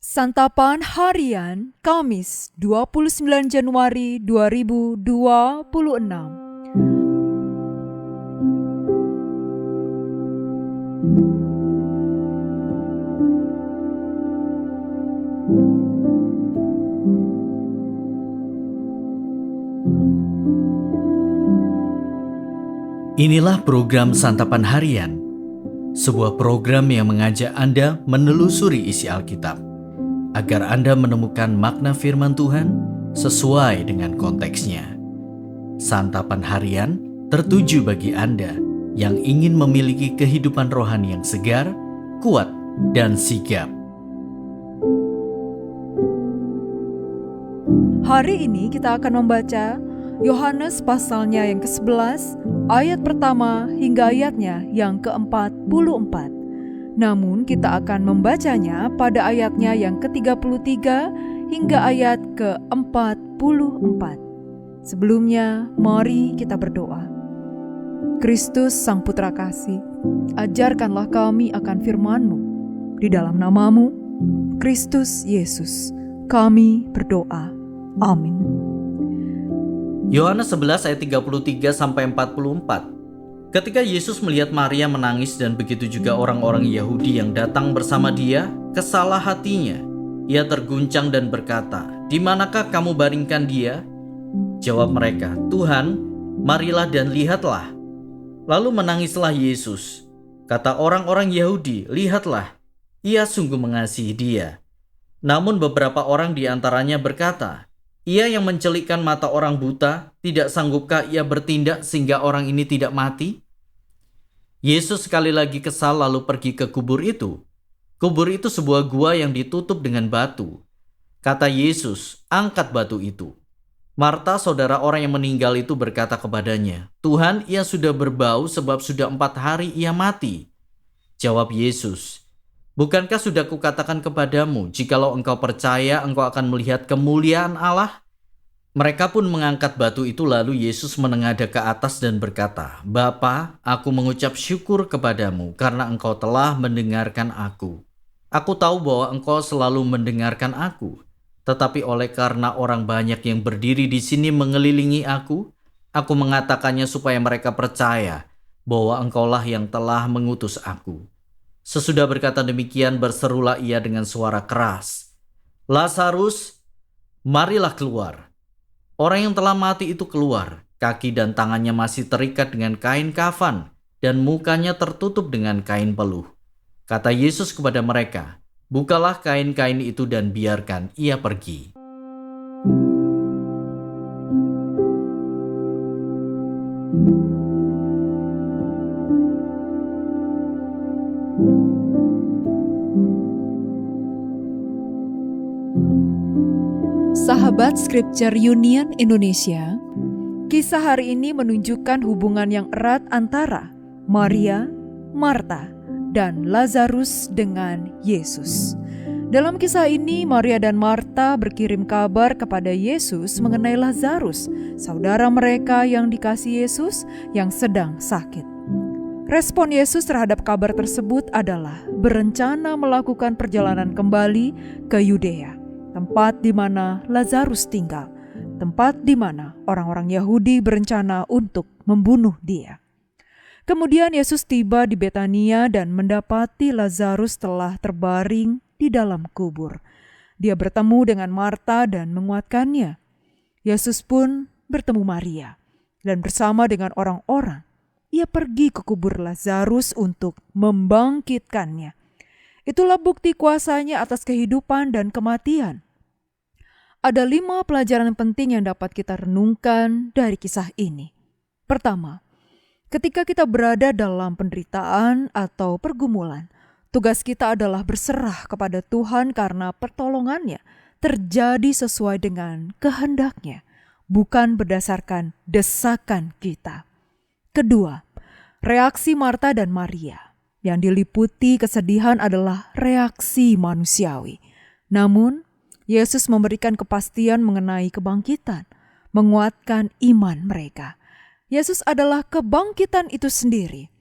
Santapan Harian Kamis 29 Januari 2026. Inilah program Santapan Harian, sebuah program yang mengajak Anda menelusuri isi Alkitab, agar Anda menemukan makna firman Tuhan sesuai dengan konteksnya. Santapan Harian tertuju bagi Anda yang ingin memiliki kehidupan rohani yang segar, kuat, dan sigap. Hari ini kita akan membaca Yohanes pasalnya yang ke-11, ayat pertama hingga ayatnya yang ke-44. Namun kita akan membacanya pada ayatnya yang ke-33 hingga ayat ke-44. Sebelumnya, mari kita berdoa. Kristus Sang Putra Kasih, ajarkanlah kami akan firman-Mu. Di dalam nama-Mu, Kristus Yesus, kami berdoa. Amin. Yohanes 11 ayat 33 sampai 44. Ketika Yesus melihat Maria menangis dan begitu juga orang-orang Yahudi yang datang bersama dia, kesalah hatinya. Ia terguncang dan berkata, "Di manakah kamu baringkan dia?" Jawab mereka, "Tuhan, marilah dan lihatlah." Lalu menangislah Yesus. Kata orang-orang Yahudi, "Lihatlah, ia sungguh mengasihi dia." Namun beberapa orang di antaranya berkata, "Ia yang mencelikkan mata orang buta, tidak sanggupkah ia bertindak sehingga orang ini tidak mati?" Yesus sekali lagi kesal lalu pergi ke kubur itu. Kubur itu sebuah gua yang ditutup dengan batu. Kata Yesus, "Angkat batu itu." Marta, saudara orang yang meninggal itu, berkata kepadanya, "Tuhan, ia sudah berbau sebab sudah 4 hari ia mati." Jawab Yesus, "Bukankah sudah kukatakan kepadamu, jikalau engkau percaya, engkau akan melihat kemuliaan Allah?" Mereka pun mengangkat batu itu, lalu Yesus menengadah ke atas dan berkata, "Bapa, aku mengucap syukur kepadamu karena engkau telah mendengarkan aku. Aku tahu bahwa engkau selalu mendengarkan aku, tetapi oleh karena orang banyak yang berdiri di sini mengelilingi aku mengatakannya supaya mereka percaya bahwa engkaulah yang telah mengutus aku." Sesudah berkata demikian, berserulah ia dengan suara keras, "Lazarus, marilah keluar." Orang yang telah mati itu keluar, kaki dan tangannya masih terikat dengan kain kafan, dan mukanya tertutup dengan kain peluh. Kata Yesus kepada mereka, "Bukalah kain-kain itu dan biarkan ia pergi." Sahabat Scripture Union Indonesia, kisah hari ini menunjukkan hubungan yang erat antara Maria, Marta, dan Lazarus dengan Yesus. Dalam kisah ini, Maria dan Marta berkirim kabar kepada Yesus mengenai Lazarus, saudara mereka yang dikasihi Yesus yang sedang sakit. Respon Yesus terhadap kabar tersebut adalah berencana melakukan perjalanan kembali ke Yudea, tempat di mana Lazarus tinggal, tempat di mana orang-orang Yahudi berencana untuk membunuh dia. Kemudian Yesus tiba di Betania dan mendapati Lazarus telah terbaring di dalam kubur. Dia bertemu dengan Marta dan menguatkannya. Yesus pun bertemu Maria, dan bersama dengan orang-orang, ia pergi ke kubur Lazarus untuk membangkitkannya. Itulah bukti kuasanya atas kehidupan dan kematian. Ada 5 pelajaran penting yang dapat kita renungkan dari kisah ini. Pertama, ketika kita berada dalam penderitaan atau pergumulan, tugas kita adalah berserah kepada Tuhan karena pertolongannya terjadi sesuai dengan kehendak-Nya, bukan berdasarkan desakan kita. Kedua, reaksi Marta dan Maria yang diliputi kesedihan adalah reaksi manusiawi. Namun, Yesus memberikan kepastian mengenai kebangkitan, menguatkan iman mereka. Yesus adalah kebangkitan itu sendiri.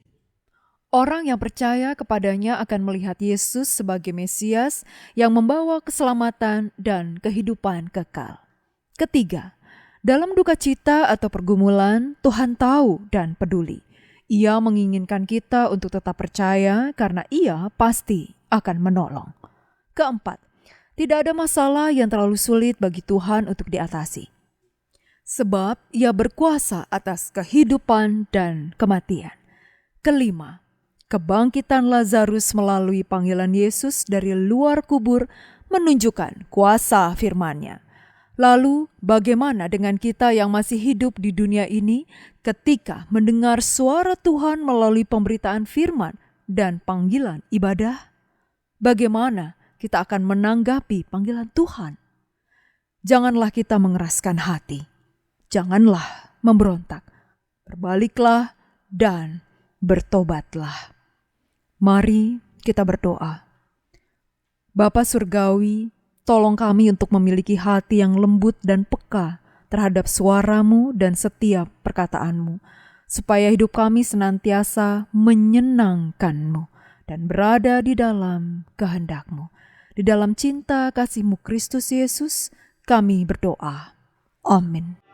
Orang yang percaya kepadanya akan melihat Yesus sebagai Mesias yang membawa keselamatan dan kehidupan kekal. Ketiga, dalam duka cita atau pergumulan, Tuhan tahu dan peduli. Ia menginginkan kita untuk tetap percaya karena Ia pasti akan menolong. Keempat, tidak ada masalah yang terlalu sulit bagi Tuhan untuk diatasi. Sebab Ia berkuasa atas kehidupan dan kematian. Kelima, kebangkitan Lazarus melalui panggilan Yesus dari luar kubur menunjukkan kuasa firman-Nya. Lalu, bagaimana dengan kita yang masih hidup di dunia ini ketika mendengar suara Tuhan melalui pemberitaan firman dan panggilan ibadah? Bagaimana kita akan menanggapi panggilan Tuhan? Janganlah kita mengeraskan hati. Janganlah memberontak. Berbaliklah dan bertobatlah. Mari kita berdoa. Bapa Surgawi, tolong kami untuk memiliki hati yang lembut dan peka terhadap suara-Mu dan setiap perkataan-Mu, supaya hidup kami senantiasa menyenangkan-Mu dan berada di dalam kehendak-Mu. Di dalam cinta kasih-Mu Kristus Yesus, kami berdoa. Amin.